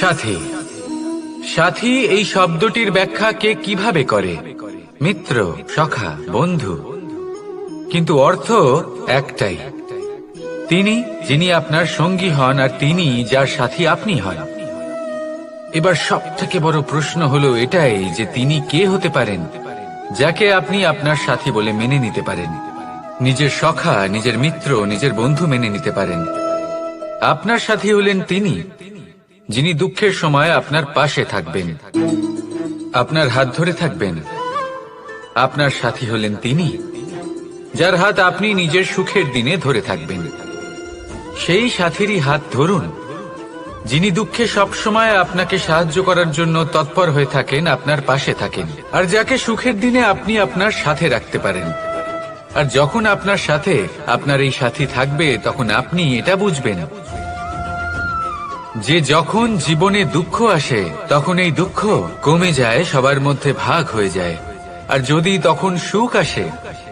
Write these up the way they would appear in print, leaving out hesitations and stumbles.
সাথী। সাথী এই শব্দটির ব্যাখ্যা কে কিভাবে করে? মিত্র, সখা, বন্ধু। কিন্তু অর্থ একটাই, তিনি যিনি আপনার সঙ্গী হন আর তিনি যার সাথী আপনি হন। এবার সব থেকে বড় প্রশ্ন হলো এটাই যে তিনি কে হতে পারেন যাকে আপনি আপনার সাথী বলে মেনে নিতে পারেন, নিজের সখা, নিজের মিত্র, নিজের বন্ধু মেনে নিতে পারেন। আপনার সাথী হলেন তিনি যিনি দুঃখের সময় আপনার পাশে থাকবেন, আপনার হাত ধরে থাকবেন। আপনার সাথী হলেন তিনি যার হাত আপনি নিজের সুখের দিনে ধরে থাকবেন। সেই সাথীরই হাত ধরুন যিনি দুঃখে সবসময় আপনাকে সাহায্য করার জন্য তৎপর হয়ে থাকেন, আপনার পাশে থাকেন, আর যাকে সুখের দিনে আপনি আপনার সাথে রাখতে পারেন। আর যখন আপনার সাথে আপনার এই সাথী থাকবে তখন আপনি এটা বুঝবেন যে যখন জীবনে দুঃখ আসে তখন এই দুঃখ কমে যায়, সবার মধ্যে ভাগ হয়ে যায়। আর যদি তখন সুখ আসে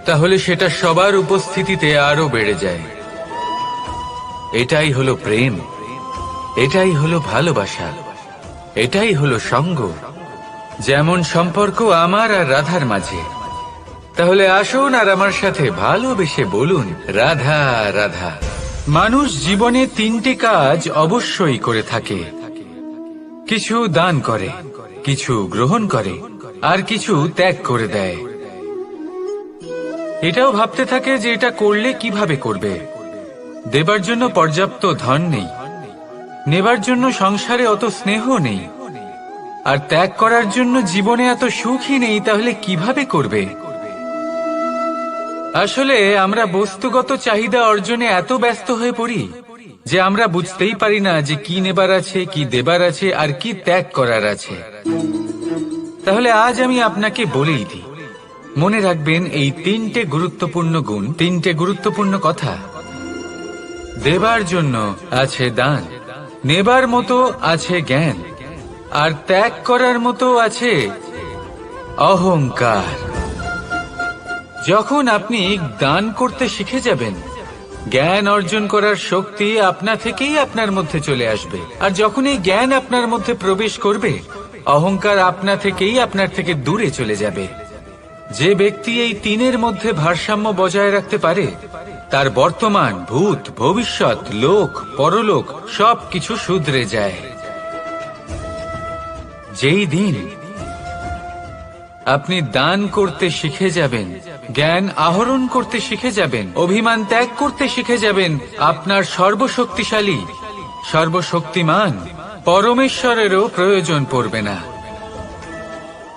তাহলে সেটা সবার উপস্থিতিতে আরো বেড়ে যায়। এটাই হলো প্রেম, এটাই হলো ভালোবাসা, এটাই হলো সঙ্গ। যেমন সম্পর্ক আমার আর রাধার মাঝে। তাহলে আসুন আর আমার সাথে ভালোবেসে বলুন, রাধা রাধা। মানুষ জীবনে তিনটি কাজ অবশ্যই করে থাকে, কিছু দান করে, কিছু গ্রহণ করে, আর কিছু ত্যাগ করে দেয়। এটাও ভাবতে থাকে যে এটা করলে কিভাবে করবে। দেবার জন্য পর্যাপ্ত ধন নেই, নেবার জন্য সংসারে অত স্নেহ নেই, আর ত্যাগ করার জন্য জীবনে এত সুখই নেই, তাহলে কিভাবে করবে? আসলে আমরা বস্তুগত চাহিদা অর্জনে এত ব্যস্ত হয়ে পড়ি যে আমরা বুঝতেই পারি না যে কি নেবার আছে, কি দেবার আছে, আর কি ত্যাগ করার আছে। তাহলে আজ আমি আপনাকে বলেই দিই, মনে রাখবেন এই তিনটে গুরুত্বপূর্ণ গুণ, তিনটে গুরুত্বপূর্ণ কথা। দেবার জন্য আছে দান, নেবার মতো আছে জ্ঞান, আর ত্যাগ করার মতো আছে অহংকার। যখন আপনি দান করতে শিখে যাবেন, জ্ঞান অর্জন করার শক্তি আপনা থেকেই আপনার মধ্যে চলে আসবে। আর যখন এই জ্ঞান আপনার মধ্যে প্রবেশ করবে, অহংকার আপনা থেকেই আপনার থেকে দূরে চলে যাবে। যে ব্যক্তি এই তিনের মধ্যে ভারসাম্য বজায় রাখতে পারে তার বর্তমান, ভূত, ভবিষ্যৎ, লোক, পরলোক সবকিছু শুধরে যায়। যেই দিন আপনি দান করতে শিখে যাবেন, জ্ঞান আহরণ করতে শিখে যাবেন, অভিমান ত্যাগ করতে শিখে যাবেন, আপনার সর্বশক্তিশালী, সর্বশক্তিমান পরমেশ্বরেরও প্রয়োজন পড়বে না।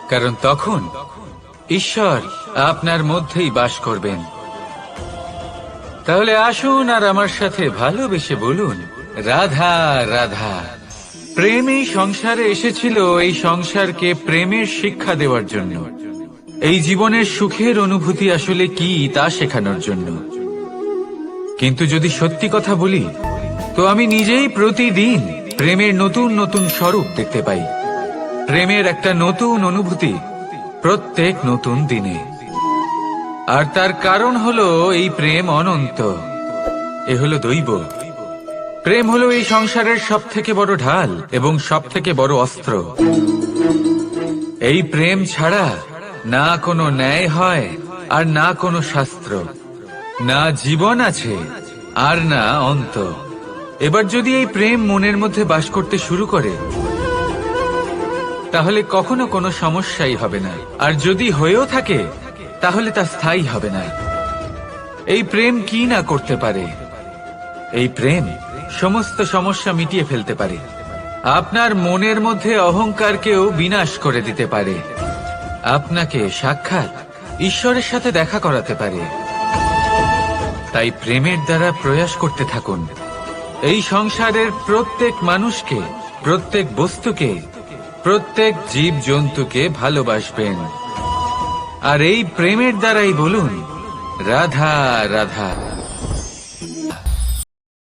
কারণ তখন ঈশ্বর আপনার মধ্যেই বাস করবেন। তাহলে আসুন আর আমার সাথে ভালোবেসে বলুন, রাধা রাধা। প্রেম এই সংসারে এসেছিল এই সংসারকে প্রেমের শিক্ষা দেওয়ার জন্য, এই জীবনের সুখের অনুভূতি আসলে কি তা শেখানোর জন্য। কিন্তু যদি সত্যি কথা বলি তো আমি নিজেই প্রতিদিন প্রেমের নতুন নতুন স্বরূপ দেখতে পাই, প্রেমের একটা নতুন অনুভূতি প্রত্যেক নতুন দিনে। আর তার কারণ হলো এই প্রেম অনন্ত, এ হলো দৈব। প্রেম হলো এই সংসারের সব থেকে বড় ঢাল এবং সব থেকে বড় অস্ত্র। এই প্রেম ছাড়া না কোনো ন্যায় হয় আর না কোনো শাস্ত্র, না জীবন আছে আর না অন্ত। এবার যদি এই প্রেম মনের মধ্যে বাস করতে শুরু করে তাহলে কখনো কোনো সমস্যাই হবে না, আর যদি হয়েও থাকে তাহলে তা স্থায়ী হবে না। এই প্রেম কি না করতে পারে? এই প্রেম সমস্ত সমস্যা মিটিয়ে ফেলতে পারে, আপনার মনের মধ্যে অহংকারকেও বিনাশ করে দিতে পারে, আপনাকে সাক্ষাৎ ঈশ্বরের সাথে দেখা করাতে পারে। তাই প্রেমের দ্বারা প্রয়াস করতে থাকুন এই সংসারের প্রত্যেক মানুষকে, প্রত্যেক বস্তুকে, প্রত্যেক জীব জন্তুকে ভালোবাসবেন। আর এই প্রেমের দ্বারাই বলুন, রাধা রাধা।